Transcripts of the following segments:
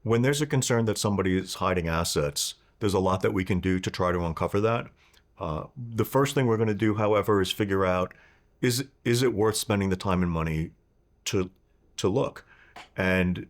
When there's a concern that somebody is hiding assets, there's a lot that we can do to try to uncover that. The first thing we're going to do, however, is figure out is it worth spending the time and money to look? And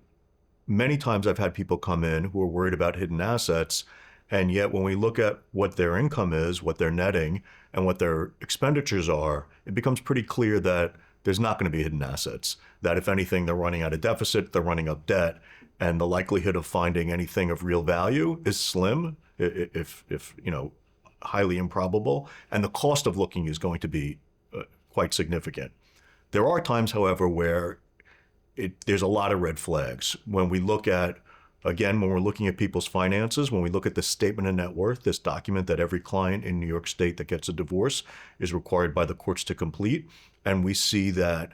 many times I've had people come in who are worried about hidden assets, and yet when we look at what their income is, what they're netting, and what their expenditures are, it becomes pretty clear that there's not going to be hidden assets. That if anything, they're running at a deficit, they're running up debt, and the likelihood of finding anything of real value is slim, if highly improbable, and the cost of looking is going to be quite significant. There are times, however, where there's a lot of red flags. When we look at, again, when we're looking at people's finances, when we look at the statement of net worth, this document that every client in New York State that gets a divorce is required by the courts to complete, and we see that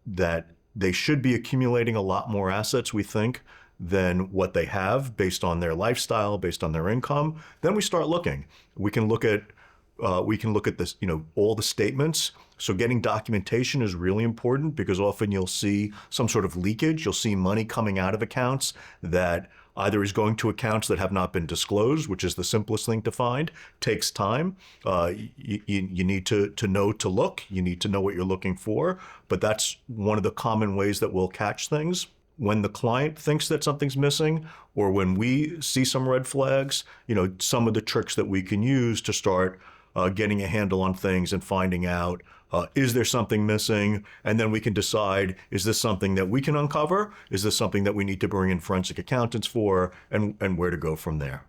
that they should be accumulating a lot more assets, we think, than what they have based on their lifestyle, based on their income, then we start looking. We can look at this, all the statements. So getting documentation is really important because often you'll see some sort of leakage. You'll see money coming out of accounts that either is going to accounts that have not been disclosed, which is the simplest thing to find, takes time. You need to know to look. You need to know what you're looking for. But that's one of the common ways that we'll catch things. When the client thinks that something's missing, or when we see some red flags, some of the tricks that we can use to start getting a handle on things and finding out, is there something missing? And then we can decide, is this something that we can uncover? Is this something that we need to bring in forensic accountants for? And where to go from there?